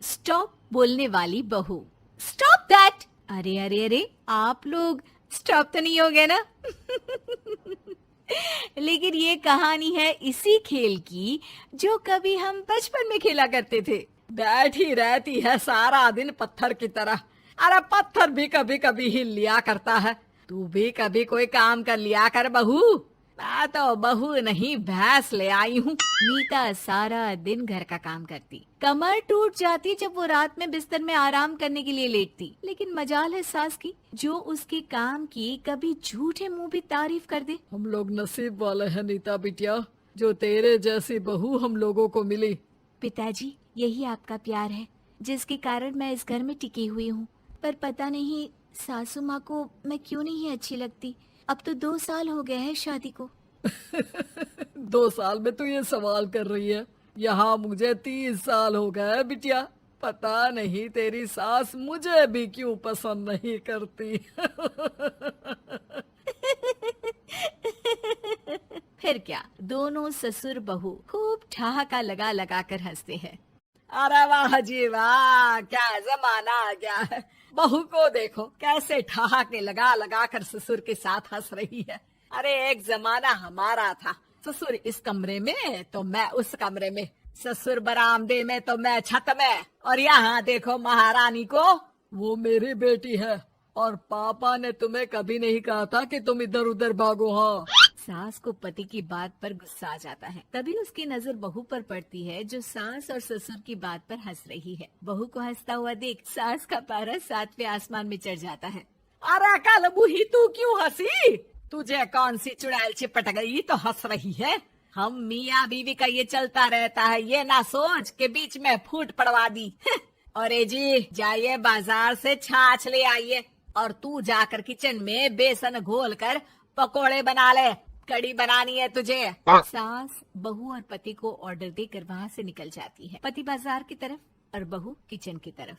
Stop बोलने वाली बहू। Stop that. अरे अरे अरे, आप लोग स्टॉप तो नहीं हो गए ना? लेकिन ये कहानी है इसी खेल की जो कभी हम बचपन में खेला करते थे। बैठी रहती है सारा दिन पत्थर की तरह। अरे पत्थर भी कभी कभी हिल लिया करता है। तू भी कभी कोई काम कर लिया कर बहू। मैं तो बहू नहीं भैंस ले आई हूँ। नीता सारा दिन घर का काम करती, कमर टूट जाती जब वो रात में बिस्तर में आराम करने के लिए लेटती। लेकिन मजाल है सास की, जो उसके काम की कभी झूठे मुंह भी तारीफ कर दे। हम लोग नसीब वाले हैं नीता बिटिया, जो तेरे जैसी बहू हम लोगों को मिली। पिताजी, यही आपका प्यार है जिसके कारण मैं इस घर में टिकी हुई हूँ। पर पता नहीं सासू माँ को मैं क्यों नहीं अच्छी लगती। अब तो 2 साल हो गए हैं शादी को। 2 साल में तू ये सवाल कर रही है? यहाँ मुझे 30 साल हो गए बिटिया। पता नहीं तेरी सास मुझे भी क्यों पसंद नहीं करती। फिर क्या, दोनों ससुर बहू खूब ठहाका लगा लगा कर हंसते हैं। अरे वाह जी वाह, क्या जमाना आ गया है। बहू को देखो कैसे ठहाके लगा लगा कर ससुर के साथ हंस रही है। अरे एक जमाना हमारा था, ससुर इस कमरे में तो मैं उस कमरे में, ससुर बरामदे में तो मैं छत में। और यहाँ देखो महारानी को, वो मेरी बेटी है। और पापा ने तुम्हें कभी नहीं कहा था कि तुम इधर उधर भागो। हाँ, सास को पति की बात पर गुस्सा आ जाता है। तभी उसकी नजर बहू पर पड़ती है जो सास और ससुर की बात पर हंस रही है। बहू को हंसता हुआ देख सास का पारा 7वें आसमान में चढ़ जाता है। अरे कल बुही तू क्यों हंसी? तुझे कौन सी चुड़ैल चिपट गई तो हंस रही है? हम मियाँ बीवी का ये चलता रहता है, ये ना सोच के बीच में फूट पड़वा दी। और जी जाइए बाजार से छाछ ले आइए, और तू जाकर किचन में बेसन घोल कर पकोड़े बना ले, कड़ी बनानी है तुझे। सास बहू और पति को ऑर्डर देकर वहाँ से निकल जाती है। पति बाजार की तरफ और बहू किचन की तरफ।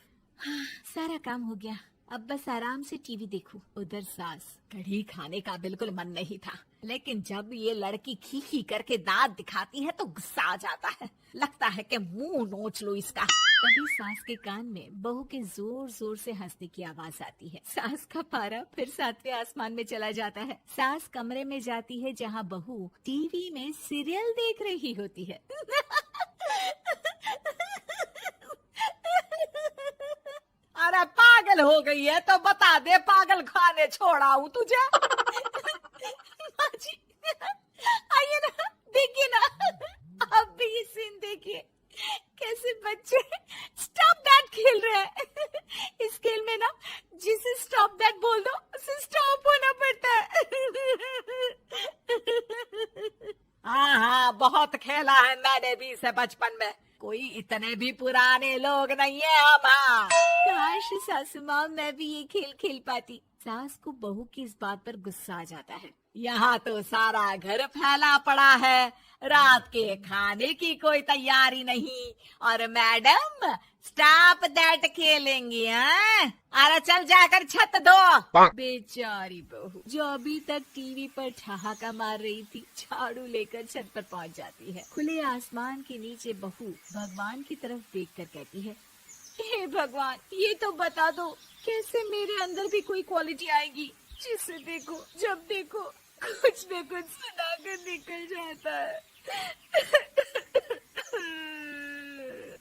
सारा काम हो गया, अब बस आराम से टीवी देखूं। उधर सास, कढ़ी खाने का बिल्कुल मन नहीं था, लेकिन जब ये लड़की खी खी करके दांत दिखाती है तो गुस्सा आ जाता है। लगता है कि मुंह नोच लो इसका। तभी सास के कान में बहू के जोर जोर से हंसने की आवाज आती है। सास का पारा फिर 7वें आसमान में चला जाता है। सास कमरे में जाती है जहाँ बहू टीवी में सीरियल देख रही होती है। अरे पागल हो गई है तो बता दे, पागल खाने छोड़ाऊं तुझे? माँ जी, आइए ना, देखिए ना, आप भी ये सीन देखिए, कैसे बच्चे स्टॉप दैट खेल रहे हैं। इस खेल में ना जिसे स्टॉप दैट बोल दो उसे स्टॉप होना पड़ता है। हाँ हाँ, बहुत खेला है मैंने भी इसे बचपन में। कोई इतने भी पुराने लोग नहीं है हम। हाँ, काश सासू माँ मैं भी ये खेल खेल पाती। सास को बहू की इस बात पर गुस्सा आ जाता है। यहाँ तो सारा घर फैला पड़ा है, रात के खाने की कोई तैयारी नहीं, और मैडम स्टॉप दैट खेलेंगी। हाँ, अरे चल जाकर छत धो। बेचारी बहू जो अभी तक टीवी पर ठहाका मार रही थी, झाड़ू लेकर छत पर पहुंच जाती है। खुले आसमान के नीचे बहू भगवान की तरफ देखकर कहती है, हे भगवान, ये तो बता दो कैसे मेरे अंदर भी कोई क्वालिटी आएगी जिसे देखो जब देखो कुछ न कुछ सुनाकर निकल जाता है।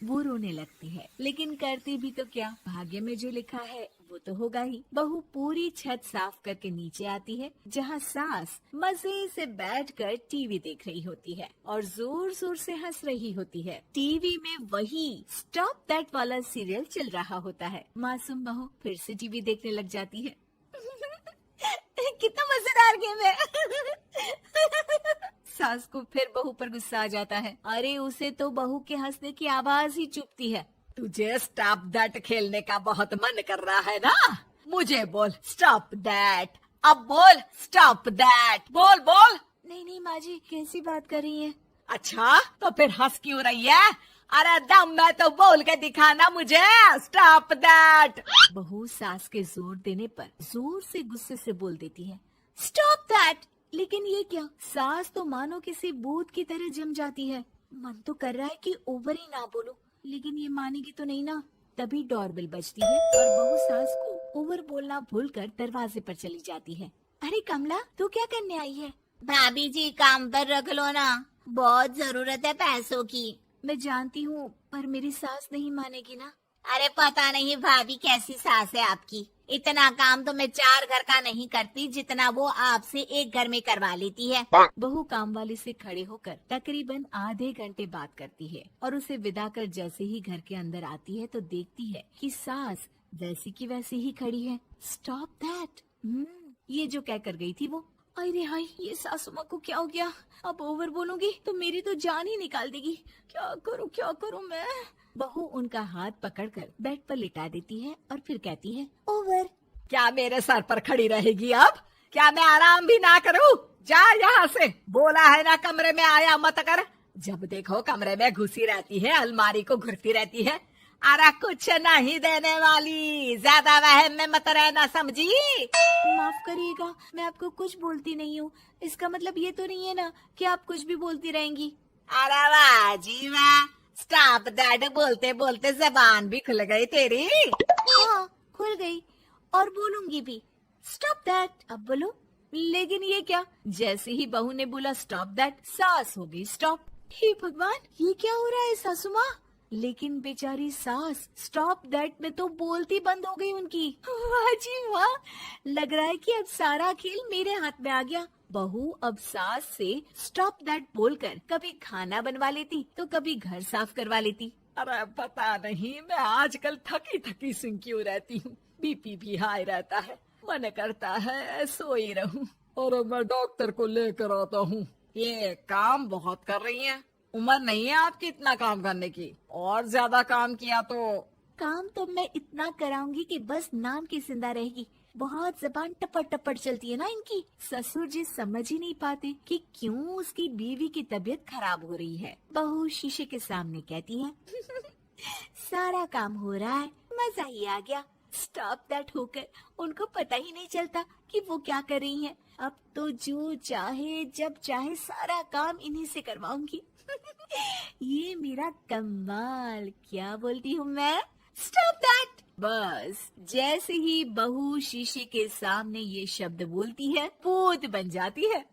वो रोने लगती है, लेकिन करती भी तो क्या, भाग्य में जो लिखा है वो तो होगा ही। बहू पूरी छत साफ करके नीचे आती है जहाँ सास मजे से बैठकर टीवी देख रही होती है और जोर जोर से हंस रही होती है। टीवी में वही स्टॉप दैट वाला सीरियल चल रहा होता है। मासूम बहू फिर से टीवी देखने लग जाती है। कितना मजेदार गेम है। सास को फिर बहू पर गुस्सा आ जाता है। अरे उसे तो बहू के हंसने की आवाज ही चुभती है। तुझे स्टॉप दैट खेलने का बहुत मन कर रहा है ना? मुझे बोल स्टॉप दैट, अब बोल स्टॉप दैट, बोल बोल। नहीं नहीं माँ जी, कैसी बात कर रही हैं? अच्छा तो फिर हंस क्यों रही है? अरे दम में तो बोल के दिखाना मुझे स्टॉप दैट। बहू सास के जोर देने पर जोर से गुस्से से बोल देती है, स्टॉप दैट। लेकिन ये क्या, सास तो मानो किसी भूत की तरह जम जाती है। मन तो कर रहा है कि ओवर ही ना बोलूं, लेकिन ये मानेगी तो नहीं ना। तभी डोरबेल बजती है और बहू सास को ओवर बोलना भूलकर दरवाजे पर चली जाती है। अरे कमला, तू क्या करने आई है? भाभी जी काम पर रख लो ना, बहुत जरूरत है पैसों की। मैं जानती हूँ, पर मेरी सास नहीं मानेगी ना। अरे पता नहीं भाभी कैसी सास है आपकी, इतना काम तो मैं 4 घर का नहीं करती जितना वो आपसे एक घर में करवा लेती है। बहू काम वाली से खड़े होकर तकरीबन आधे घंटे बात करती है और उसे विदा कर जैसे ही घर के अंदर आती है तो देखती है कि सास वैसी की वैसी ही खड़ी है। स्टॉप दैट, ये जो कह कर गई थी वो। अरे हाय, ये सासू माँ को क्या हो गया? अब ओवर बोलूंगी तो मेरी तो जान ही निकाल देगी। क्या करूँ मैं? बहू उनका हाथ पकड़कर बेड पर लिटा देती है और फिर कहती है, ओवर। क्या मेरे सर पर खड़ी रहेगी अब? क्या मैं आराम भी ना करूं? जा यहाँ से, बोला है ना कमरे में आया मत कर। जब देखो कमरे में घुसी रहती है, अलमारी को घुरती रहती है। अरे कुछ नहीं देने वाली, ज्यादा वहम में मत रहना, समझी? माफ करिएगा, मैं आपको कुछ बोलती नहीं हूँ। इसका मतलब ये तो नहीं है ना कि आप कुछ भी बोलती रहेंगी। अरे वाह जी वाह, स्टॉप दैट बोलते बोलते जबान भी खुल गई तेरी। हाँ, खुल गई और बोलूंगी भी। स्टॉप दैट, अब बोलो। लेकिन ये क्या? जैसे ही बहू ने बोला स्टॉप दैट, सास हो गई स्टॉप। हे भगवान, ये क्या हो रहा है सासू माँ? लेकिन बेचारी सास स्टॉप दैट में तो बोलती बंद हो गई उनकी। वाह जी वाह, लग रहा है कि अब सारा खेल मेरे हाथ में आ गया। बहू अब सास से स्टॉप दैट बोलकर कभी खाना बनवा लेती तो कभी घर साफ करवा लेती। अरे पता नहीं, मैं आजकल थकी थकी सी क्यों रहती हूँ। बीपी भी हाई रहता है, मन करता है सोई रहूं। और मैं डॉक्टर को लेकर आता हूँ। ये काम बहुत कर रही हैं, उम्र नहीं है आपकी इतना काम करने की। और ज्यादा काम किया तो काम तो मैं इतना कराऊंगी कि बस नाम की जिंदा रहेगी। बहुत जबान टपट टपट चलती है ना इनकी। ससुर जी समझ ही नहीं पाते कि क्यों उसकी बीवी की तबीयत खराब हो रही है। बहू शीशे के सामने कहती है, सारा काम हो रहा है, मजा ही आ गया। स्टॉप दैट होकर उनको पता ही नहीं चलता कि वो क्या कर रही हैं। अब तो जो चाहे जब चाहे सारा काम इन्हीं से करवाऊंगी। ये मेरा कमाल, क्या बोलती हूँ मैं? Stop that. बस जैसे ही बहू शीशे के सामने ये शब्द बोलती है, भूत बन जाती है।